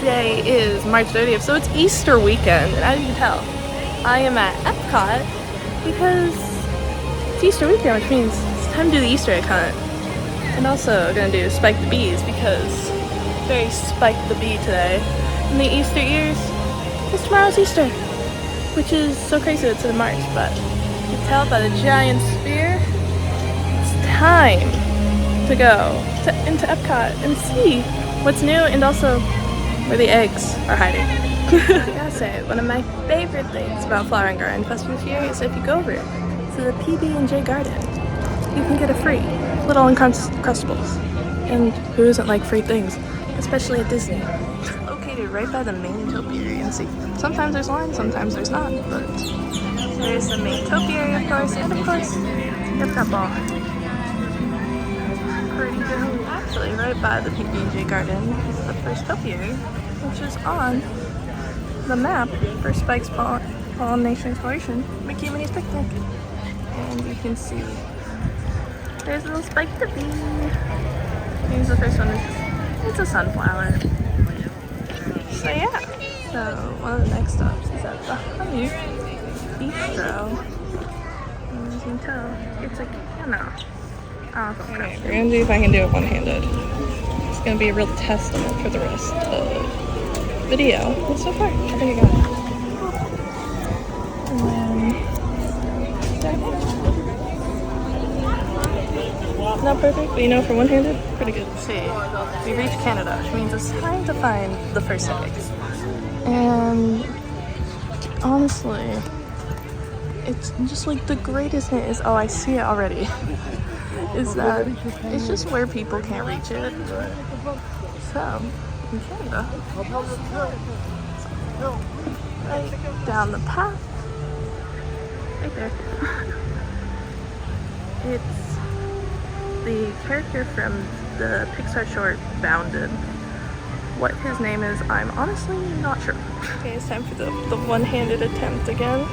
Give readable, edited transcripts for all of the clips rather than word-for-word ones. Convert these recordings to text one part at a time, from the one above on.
Today is March 30th, so it's Easter weekend, and as you can tell, I am at Epcot because it's Easter weekend, which means it's time to do the Easter egg hunt. And also gonna do Spike the Bees because very Spike the Bee today. And the Easter ears, because tomorrow's Easter, which is so crazy that it's in March, but you can tell by the giant spear, it's time to go into Epcot and see what's new and also where the eggs are hiding. I gotta say, one of my favorite things about Flower and Garden Festival this year is if you go over to the PB&J Garden, you can get a free little Uncrustables. And who doesn't like free things, especially at Disney? Located right by the main topiary. And see, sometimes there's lines, sometimes there's not, but there's the main topiary, of course, and of course, Epcot Ball. Pretty good. Actually, right by the PB&J Garden is the first topiary, which is on the map for Spike's Pollen-Nation Exploration, Mickey and Minnie's Picnic. And you can see there's a little Spike the Bee. Here's the first one. It's a sunflower. So yeah. So one of the next stops is at the Honey Bistro. And as you can tell, it's a piano. Okay, we're gonna see if I can do it one-handed. It's gonna be a real testament for the rest of the video. But so far, I think I got it. And then not perfect, but you know, for one-handed, pretty good. See, we reached Canada, which means it's time to find the first eggs. And honestly, it's just like the greatest hint is, oh, I see it already. Is that it's just where people can't reach it. So, in Canada, right down the path, right there, it's the character from the Pixar short Bounded. What his name is, I'm honestly not sure. Okay, it's time for the one-handed attempt again.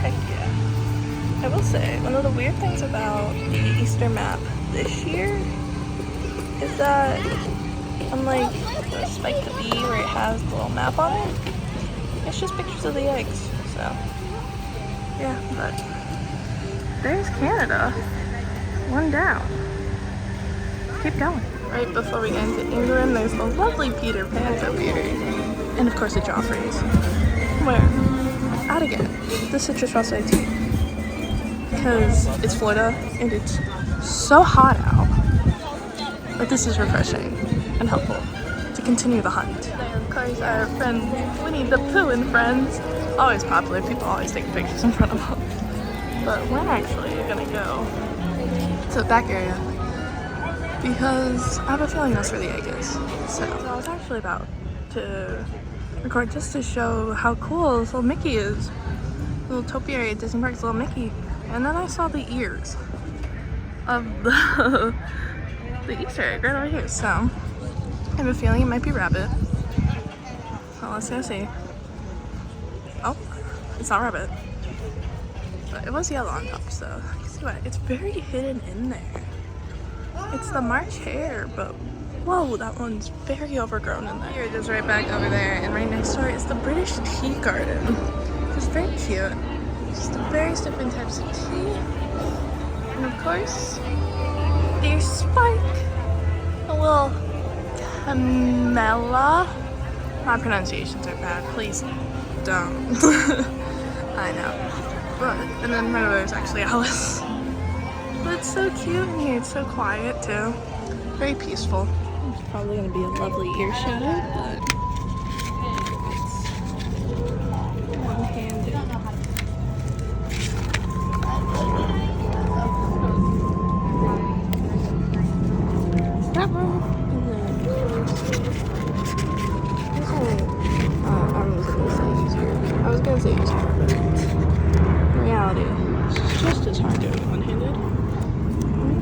Heck yeah. I will say, one of the weird things about the Easter map this year is that, unlike the Spike the Bee where it has the little map on it, it's just pictures of the eggs. So, yeah, but there's Canada. One down. Keep going. Right before we get into England, there's the lovely Peter Pan topiary. And of course the Joffreys. Where, out again, the citrus frosted tea. Because it's Florida and it's so hot out. But this is refreshing and helpful to continue the hunt. And of course our friend Winnie the Pooh and friends. Always popular, people always take pictures in front of them. But we're actually gonna go to the back area because I have a feeling that's where the egg is. So I was actually about to record just to show how cool this little Mickey is. Little topiary at Disney Park's little Mickey. And then I saw the ears of the Easter egg right over here. So I have a feeling it might be rabbit. So let's go see. Oh, it's not rabbit. But it was yellow on top, so you can see what it's very hidden in there. It's the March hare, but whoa, that one's very overgrown in there. Here it is right back over there, and right next door is the British tea garden. It's very cute. Just various different types of tea. And of course, there's Spike. A little Camilla. My pronunciations are bad, please don't. I know. But, and then my mother's actually Alice. But it's so cute in here, it's so quiet too. Very peaceful. It's probably gonna be a lovely ear shadow, but it's one-handed. That one. I was gonna say easier, but in reality, it's just as hard doing it one-handed.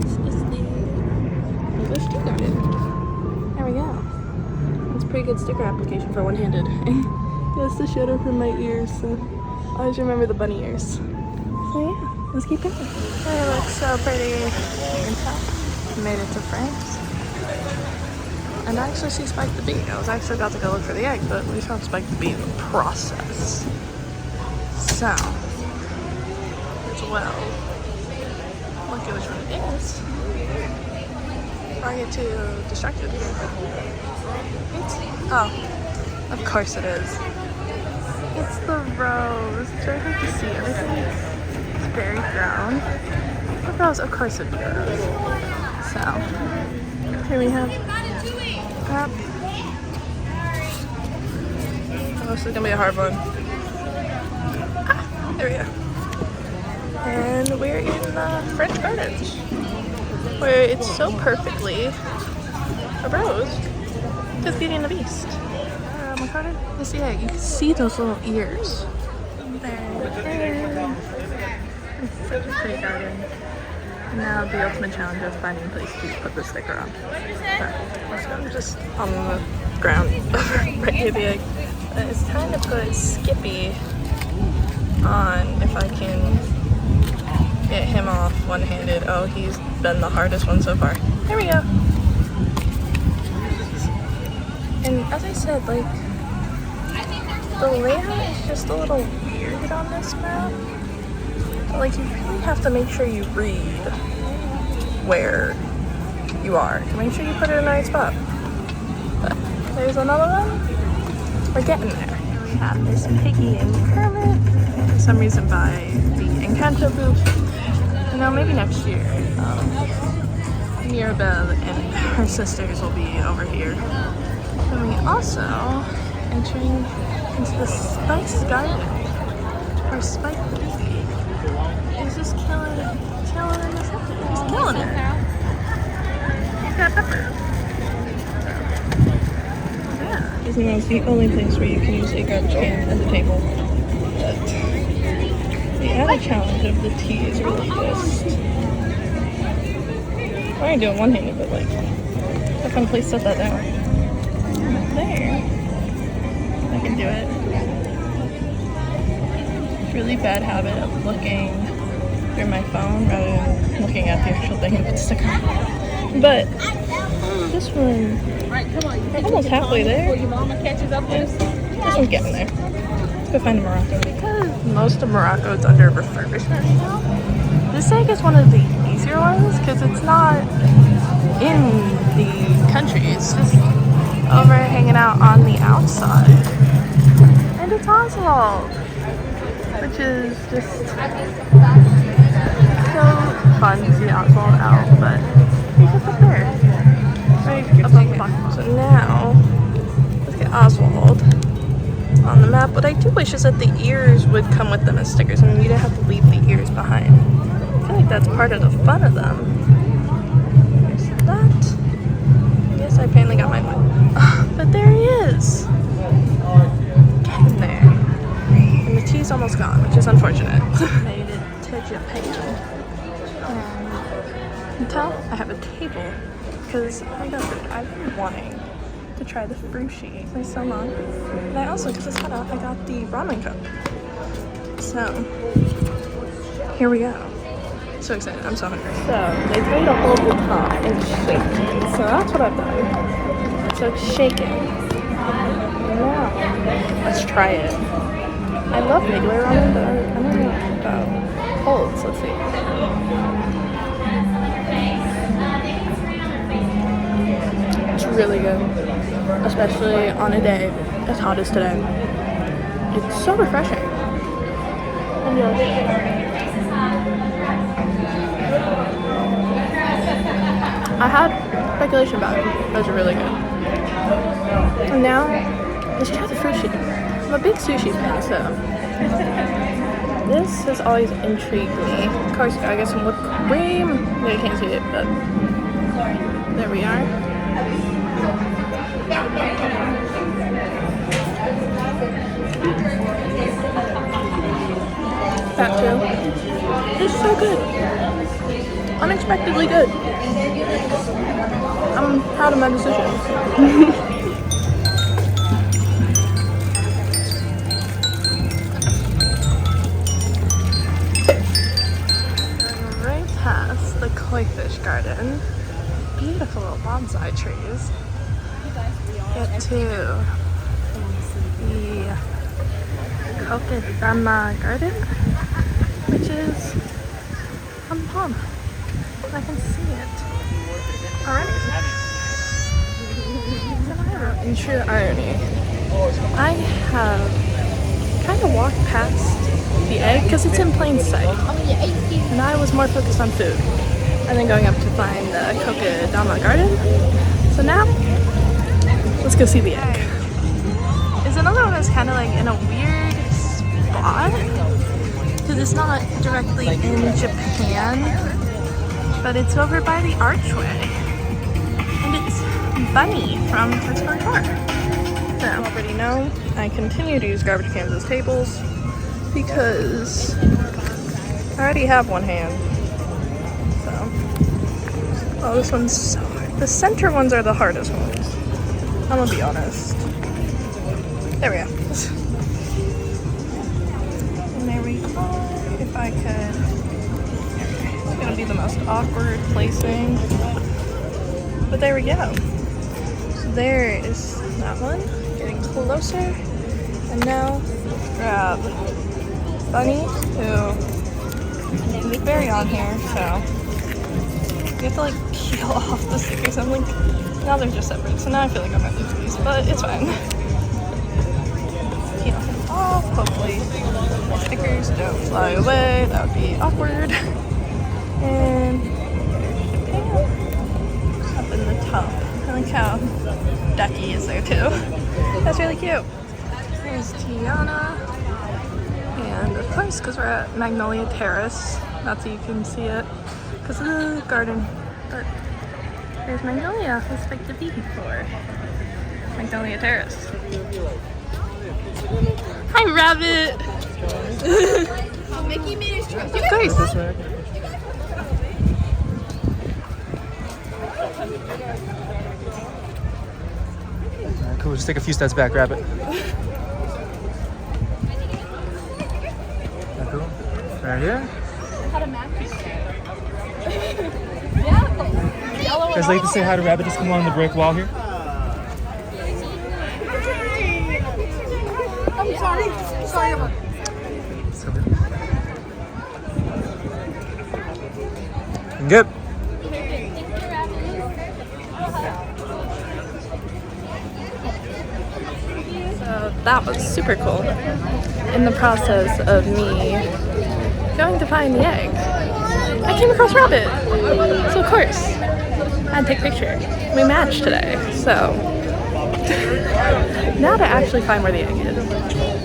This is the English tea garden. There we go. It's a pretty good sticker application for one-handed. And that's the shadow from my ears, so I always remember the bunny ears. So yeah, let's keep going. It looks so pretty. You can tell. We made it to France. And I actually see Spike the Bee. I was actually about to go look for the egg, but we found Spike the Bee in the process. So, as well, look at which one it is. Or I get too distracted. Oh, of course it is. It's the rose. It's very hard to see. Everything is very brown. The rose, of course it'd be a rose. So, here we have that. Oh, this is gonna be a hard one. Ah, there we go. And we're in the French Gardens, where it's so perfectly a rose. Just Beauty and the Beast. My garden is the egg. You can see those little ears. There. It's such a pretty garden. Now the ultimate challenge of finding a place to put the sticker on. So let's go. Just on the ground right near the egg. It's time to put Skippy on if I can get him off one-handed. Oh, he's been the hardest one so far. There we go. And as I said, like, the layout is just a little weird on this map. Like, you really have to make sure you read where you are to make sure you put it in the right spot. But there's another one. We're getting there. We have this Piggy and Kermit, for some reason by the Encanto booth. You know, maybe next year, Mirabelle and her sisters will be over here. And we also entering into the Spice Garden, or Spike the Bee. He's just killing in this episode. He's killing it. He's got pepper. Isn't that the only place where you can use a garbage can as a table? But the added challenge of the tea is really just... I can do it one-handed, but like, I can please set that down. There. I can do it. It's a really bad habit of looking through my phone rather than looking at the actual thing and put the sticker on. But this one, I'm almost halfway there. This one's getting there. Let's go find a Morocco. Because most of Morocco is under refurbishment right now, this egg is one of the easier ones because it's not in the country. It's just over hanging out on the outside. And it's Oswald, which is just so fun to see Oswald out, but he's just up there. Right above the box. So now, let's get Oswald on the map. What I do wish is that the ears would come with them as stickers. I mean, you don't have to leave the ears behind. I feel like that's part of the fun of them. There's that. Yes, I finally got my one. But there he is. Getting there. And the tea's almost gone, which is unfortunate. Made it to Japan. And you can tell I have a table. Because I've been wanting to try the frushi. There's some on. And I also, because it's hot out, I got the ramen cup. So, here we go. So excited. I'm so hungry. So, they tell you to hold the top and shake it. So that's what I've done. So it's shaking. Now, let's try it. I love regular ramen, but I don't know about colds. Let's see. It's really good, especially on a day as hot as today. It's so refreshing. And I had speculation about it. Those are really good. And now, let's try the sushi. I'm a big sushi fan, so this has always intrigued me. Of course, I get some whipped cream. No, you can't see it, but there we are. That too. It's so good. Unexpectedly good. I'm proud of my decision. Right past the koi fish garden. Beautiful little bonsai trees. get to the Kokedama Garden, which is on the palm. I can see it already. In true irony, I have kind of walked past the egg because it's in plain sight, and I was more focused on food and then going up to find the Kokedama Garden. So now, let's go see the egg. Is another one that's kind of like in a weird spot because it's not directly in Japan, but it's over by the archway, and it's Bunny from Toy Story 4. So, you already know, I continue to use garbage cans as tables because I already have one hand. So, oh, this one's so hard. The center ones are the hardest ones. I'm gonna be honest. There we go. And there we are. If I could. It's gonna be the most awkward placing. But there we go. So there is that one. Getting closer. And now grab Bunny, who is very on here, so you have to like peel off the stickers. I'm like, now they're just separate, so now I feel like I'm gonna lose these, but it's fine. Peel them off, hopefully the stickers don't fly away, that would be awkward. And up in the top. I like how Ducky is there too. That's really cute. There's Tiana. And of course, because we're at Magnolia Terrace, not so you can see it because of the garden. But there's Magnolia, who's like the baby for Magnolia Terrace. Hi, Rabbit! Mickey made his choice. Of course. Alright, cool. Just take a few steps back, Rabbit. Cool. Right here. You guys like to say hi to Rabbit? Just come along the brick wall here. I'm sorry. Sorry. So good. Good. So that was super cool. In the process of me going to find the egg, I came across Rabbit. So of course, I had to take a picture. We matched today, so now to actually find where the egg is.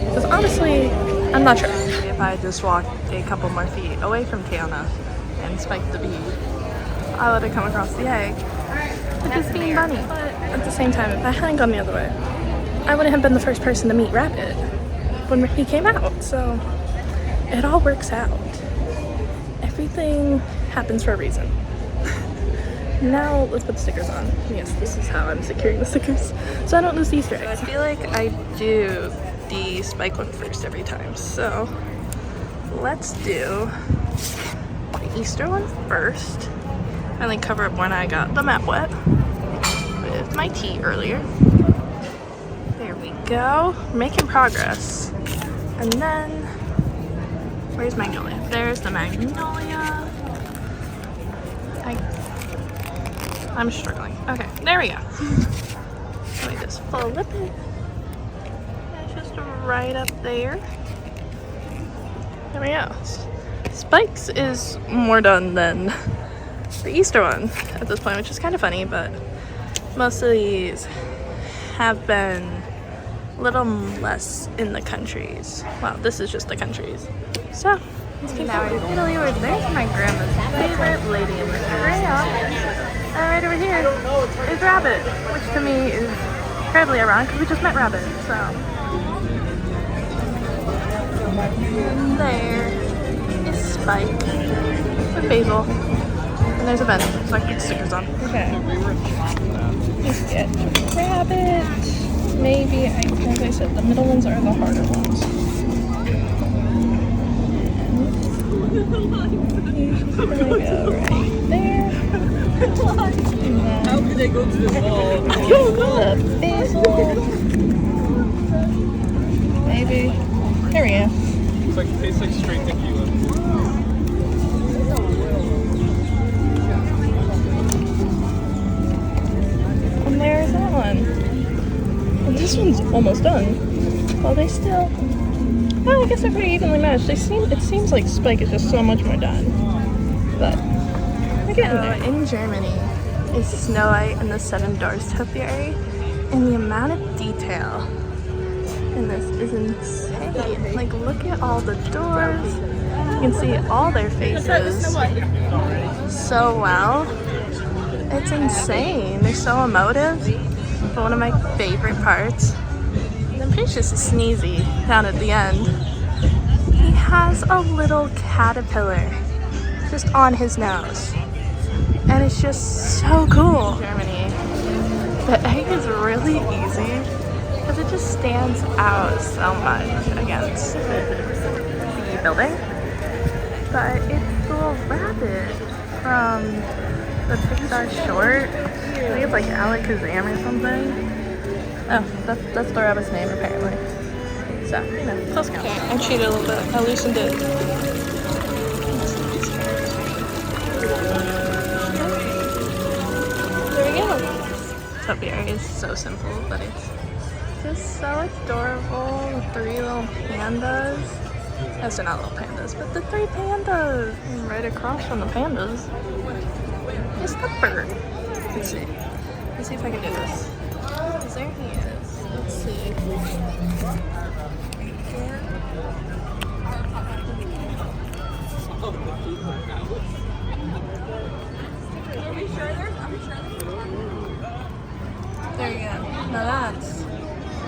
Because honestly, I'm not sure. If I just walked a couple more feet away from Tiana and spiked the bee, I would have come across the egg, which is being Bunny. But at the same time, if I hadn't gone the other way, I wouldn't have been the first person to meet Rabbit when he came out. So it all works out. Everything happens for a reason. Now let's put the stickers on. Yes, this is how I'm securing the stickers so I don't lose the Easter eggs. I feel like I do the spike one first every time. So let's do the Easter one first. And then cover up when I got the map wet with my tea earlier. There we go. Making progress. And then, where's Magnolia? There's the Magnolia. I'm struggling. Okay, there we go. Let me just flip it. It's just right up there. There we go. Spikes is more done than the Easter one at this point, which is kind of funny, but most of these have been a little less in the countries. Wow, this is just the countries. So, let's keep going. Italy, where there's my grandma's favorite lady in the crayon. And right over here is Rabbit, which to me is incredibly ironic because we just met Rabbit, so. And there is Spike with Basil. And there's a bench, so I can put stickers on. Okay. Let's get Rabbit. Maybe, as I said, the middle ones are the harder ones. He's gonna go right there. How could they go to the mall? The basil. Maybe. Here we go. It's like, it tastes like straight tequila. And there's that one. And this one's almost done. Well, they still... Well, I guess they're pretty evenly matched. It seems like Spike is just so much more done. But we're getting there. In Germany is Snow White and the Seven Dwarfs Topiary. And the amount of detail in this is insane. Like, look at all the doors. You can see all their faces so well. It's insane. They're so emotive. But one of my favorite parts, I'm pretty sure this is Sneezy down at the end. He has a little caterpillar just on his nose. And it's just so cool. Germany. The egg is really easy because it just stands out so much against the building. But it's the little rabbit from the Pixar short. I think it's like Alakazam or something. Oh, that's the rabbit's name apparently. So, you know, close count. Okay, I cheated a little bit. I loosened it. There we go. Topiary is so simple, but it's just so adorable. The three little pandas. Those are not little pandas, but the three pandas. And right across from the pandas is the bird. Let's see. Let's see if I can do this. Because there he is. Let's see. There you go. Now that's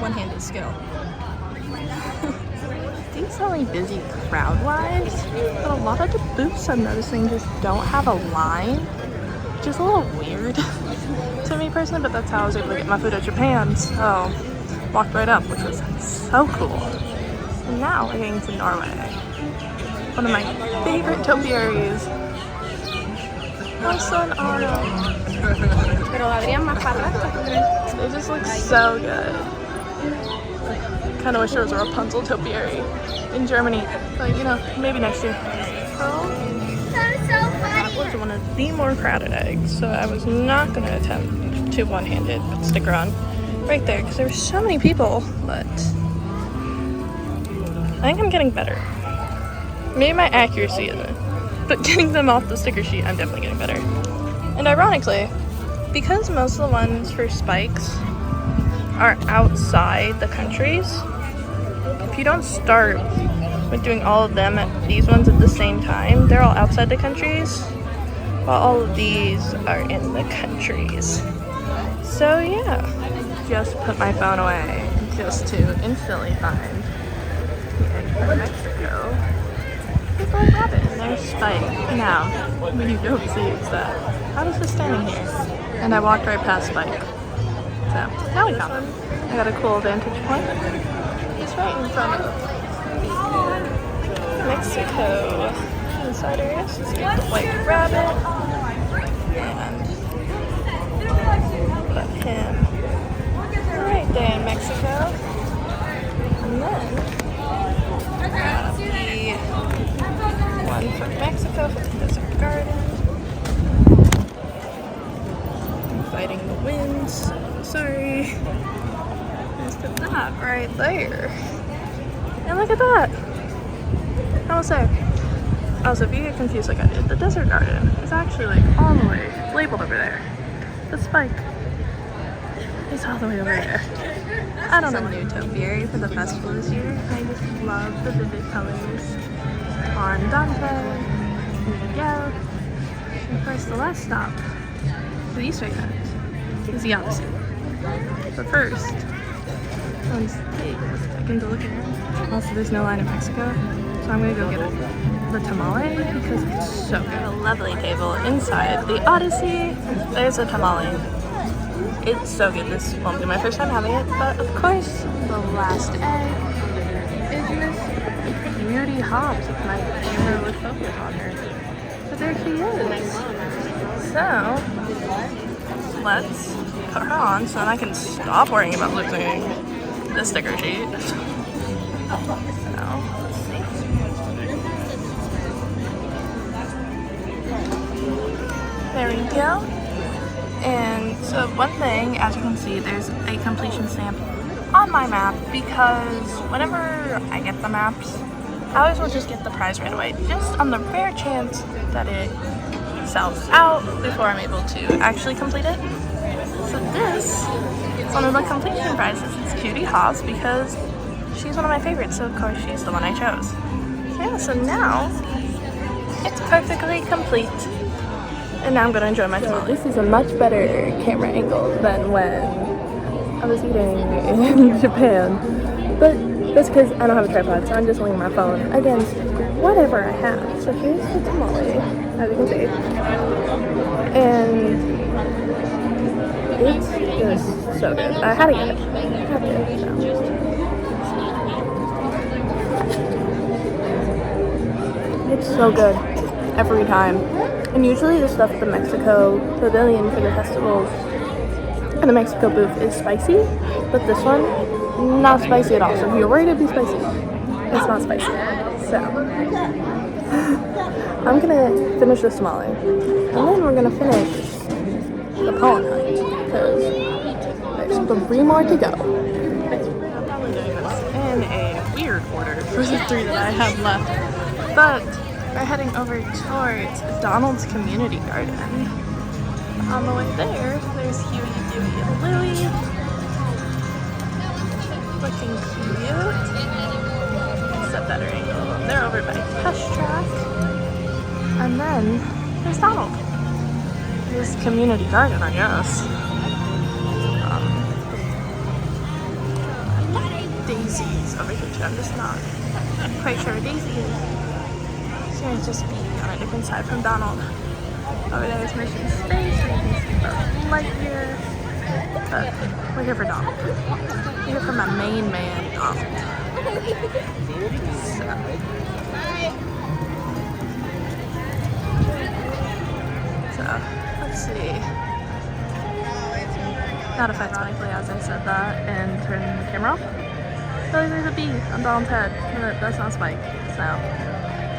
one-handed skill. Decently busy crowd-wise, but a lot of the booths I'm noticing just don't have a line, which is a little weird to me personally, but that's how I was able to get my food at Japan, so walked right up, which was so cool. And now we're getting to Norway. One of my favorite topiaries. Also an auto. They just look so good. Kind of wish there was a Rapunzel topiary in Germany, but you know, maybe next year. That was one of the more crowded eggs, so I was not going to attempt to one-handed, but stick around right there because there were so many people. But I think I'm getting better. Maybe my accuracy isn't, but getting them off the sticker sheet, I'm definitely getting better. And ironically, because most of the ones for spikes are outside the countries, if you don't start with doing all of them these ones at the same time, they're all outside the countries, while all of these are in the countries. So yeah, just put my phone away just to instantly find the egg from Mexico. There's a little rabbit and there's Spike. Now, what you don't see is that I was just standing here and I walked right past Spike. So now we found him. I got a cool vantage point. He's right in front of Mexico. Inside area, so let's get the white rabbit and put him right there in Mexico. And then grab the one from Mexico for the desert garden. I'm fighting the wind, so sorry. Let's put that right there. And look at that. I will say, also, if you get confused like I did, the desert garden is actually like all the way labeled over there. The spike is all the way over there. I don't know. Some new topiary for the festival this year. I just love the vivid colors on Dante, Miguel, and of course the last stop for the Easter egg hunt is the Odyssey. But first, let's take a second to look at it. Also, there's no line in Mexico, so I'm gonna go get the tamale because it's so good. A lovely table inside the Odyssey. There's a tamale. It's so good. This won't be my first time having it, but of course, the last egg is Miss Beauty Hobbs with my favorite with focus on her. But there she is. So let's put her on so then I can stop worrying about losing the sticker sheet. So let's see. There we go. And so one thing, as you can see, there's a completion stamp on my map because whenever I get the maps, I always will just get the prize right away, just on the rare chance that it sells out before I'm able to actually complete it. So this is one of the completion prizes. It's Cutie Haas because she's one of my favorites, so of course she's the one I chose. So yeah, so now it's perfectly complete. And now I'm gonna enjoy my time. This is a much better camera angle than when I was eating in Japan. But that's because I don't have a tripod, so I'm just leaning my phone against whatever I have. So here's the tamale, as you can see. And it's just so good. I had to get it. It's so good every time. And usually the stuff at the Mexico Pavilion for the festivals and the Mexico booth is spicy, but this one, not spicy at all. So if you're worried it'd be spicy, it's not spicy. So, I'm gonna finish the tamale, and then we're gonna finish the pollen hunt, because there's 3 more to go. I'm doing this in a weird order for the 3 that I have left, but we're heading over towards Donald's Community Garden. On the way there, there's Huey, Dewey, and Louie. Looking cute. Set better angle. They're over by Test Track. And then there's Donald. There's Community Garden, I guess. Daisy's over here too. I'm just not quite sure where Daisy is. She's gonna just be on a different side from Donald. Over there is Mission Space, where you can see the Lightyear. But we're here for Donald. We're here for my main man, Donald. So let's see. Not if ironically as I said that and turned the camera off. So there's a bee on Donald's head, but that's not Spike. So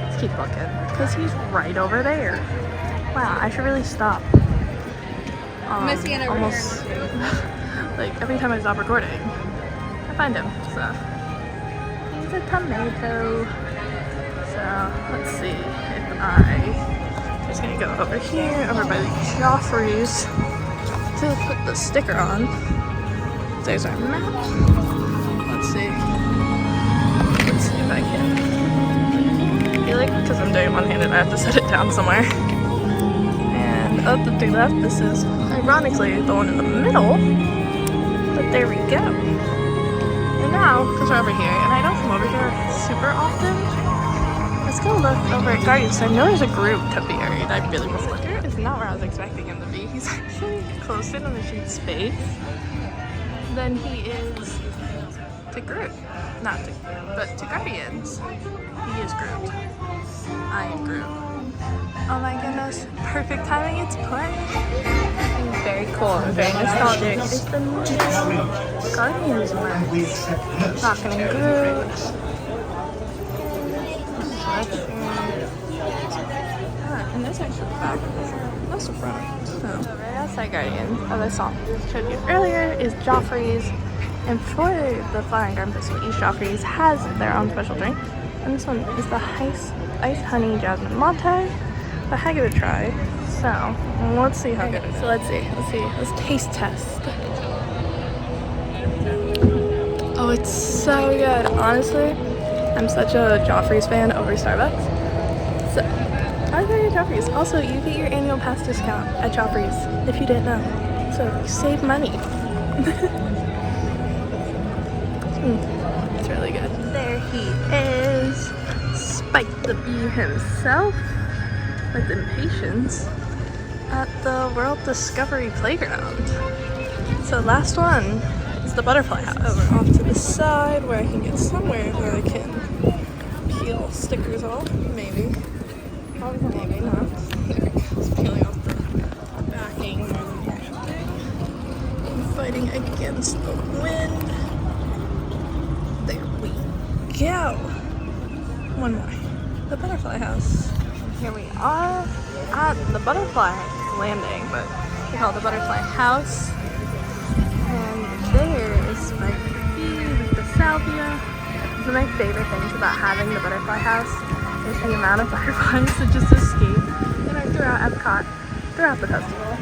let's keep looking, because he's right over there. Wow, I should really stop. Almost like every time I stop recording, I find him. So he's a tomato. So let's see if I'm just gonna go over here, over by the Joffreys, to put the sticker on. There's our map. Let's see. Let's see if I can. I feel like because I'm doing one-handed, I have to set it down somewhere. Up to the left, this is ironically the one in the middle, but there we go. And now, because we're over here, and I don't come over here super often, let's go look over at Guardians. I know there's a Groot topiary that I really prefer. Groot is not where I was expecting him to be. He's actually closer to Mission Space than he is to Groot. Not to Groot, but to Guardians. He is Groot. I am Groot. Oh my goodness, perfect timing, it's playing. Very cool and very nostalgic. It's the new Guardians one. Knocking and Groot. And there's actually the back. That's the front. So, right outside Guardians, as I showed you earlier, is Joffrey's. And for the Flower and Garden Festival, each Joffrey's has their own special drink. And this one is the Ice Honey Jasmine Latte. But I give it a try. So let's see how good it is. So let's see. Let's taste test. Oh, it's so good. Honestly, I'm such a Joffrey's fan over Starbucks. So I go to Joffrey's. Also, you get your annual pass discount at Joffrey's if you didn't know. So you save money. It's really good. There he is. Spike the Bee himself. With impatience at the World Discovery Playground. So last one is the Butterfly House. Over off to the side where I can get somewhere where I can peel stickers off. Maybe. Probably maybe not. There we go. It's peeling off fighting against the wind. There we go. One more. The butterfly house. Here we are at the butterfly landing, but we call it the butterfly house. And there is Spike with the salvia. One of my favorite things about having the butterfly house is the amount of butterflies that just escape and are throughout Epcot, throughout the festival.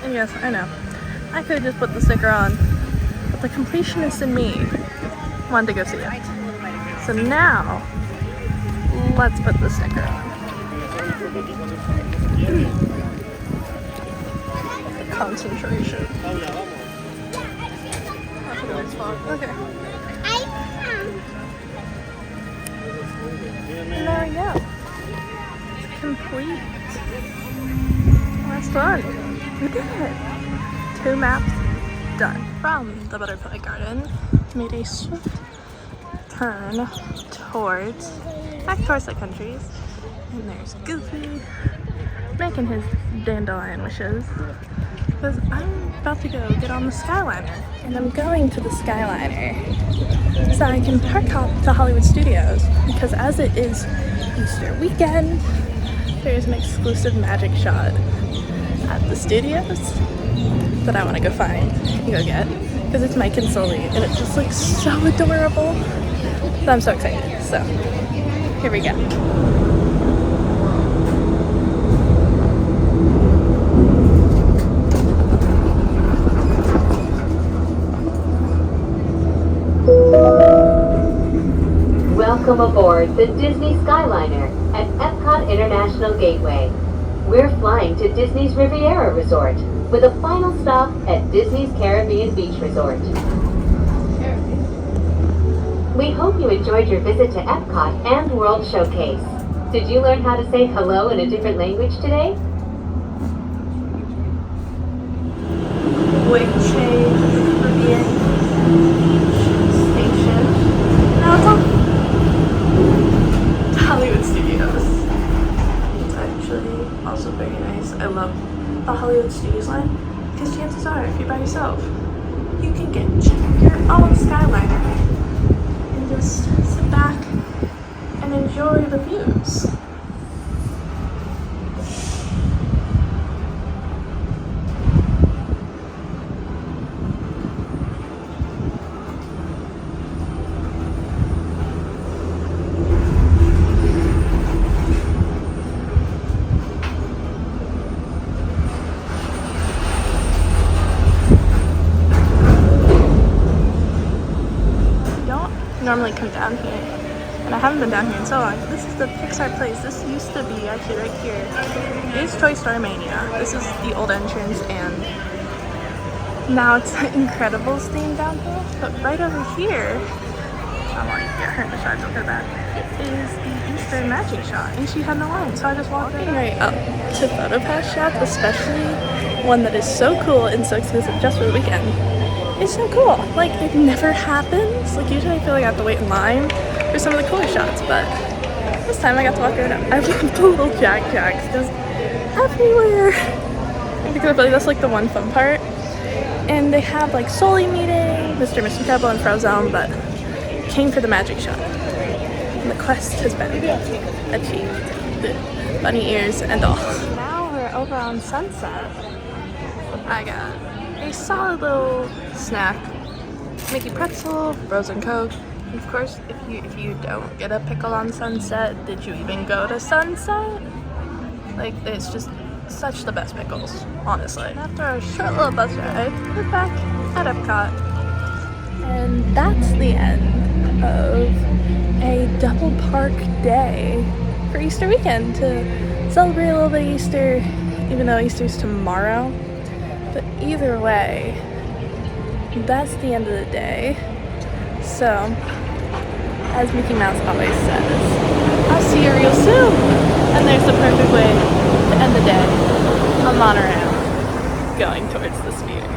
And yes, I know, I could have just put the sticker on, but the completionist in me wanted to go see it. So now, let's put the sticker on. Concentration. That's a good spot. Okay. And there we go. It's complete. Last one. We did it. 2 maps done. From the butterfly garden, made a swift turn back towards the countries. And there's Goofy making his dandelion wishes. Because I'm about to go get on the Skyliner. And I'm going to the Skyliner so I can park hop to Hollywood Studios. Because as it is Easter weekend, there's an exclusive magic shot at the studios that I want to go find and go get. Because it's Mike and Sully and it just looks so adorable. So I'm so excited. So here we go. Welcome aboard the Disney Skyliner at Epcot International Gateway. We're flying to Disney's Riviera Resort with a final stop at Disney's Caribbean Beach Resort. We hope you enjoyed your visit to Epcot and World Showcase. Did you learn how to say hello in a different language today? Caribbean station. Now it's on Hollywood Studios. It's actually also very nice. I love the Hollywood Studios line because chances are, if you're by yourself, you can get your own Skyliner and just sit back and enjoy the views. Normally come down here, and I haven't been down here in so long. This is the Pixar place. This used to be actually right here. It's Toy Story Mania. This is the old entrance, and now it's Incredibles theme down here. But right over here, I want to get her in the shot, don't feel bad, is the Easter magic shot, and she had no line, so I just walked right up to PhotoPass shots, especially one that is so cool and so exclusive just for the weekend. It's so cool. Like, it never happens. Like, usually I feel like I have to wait in line for some of the cooler shots, but this time I got to walk right up. I love the little Jacks just everywhere. Because I feel like that's like the one fun part. And they have like Sully meeting, Mr. and Miss Incredible and Frozen, but came for the magic shot. And the quest has been achieved. The bunny ears and all. Now we're over on Sunset. I got a solid little snack, Mickey pretzel, frozen Coke. And of course, if you don't get a pickle on Sunset, did you even go to Sunset? Like, it's just such the best pickles, honestly. After a short little bus ride, we're back at Epcot. And that's the end of a double park day for Easter weekend to celebrate a little bit of Easter, even though Easter's tomorrow. But either way, that's the end of the day. So, as Mickey Mouse always says, I'll see you real soon. And there's the perfect way to end the day. A monorail going towards the sphere.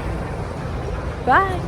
Bye.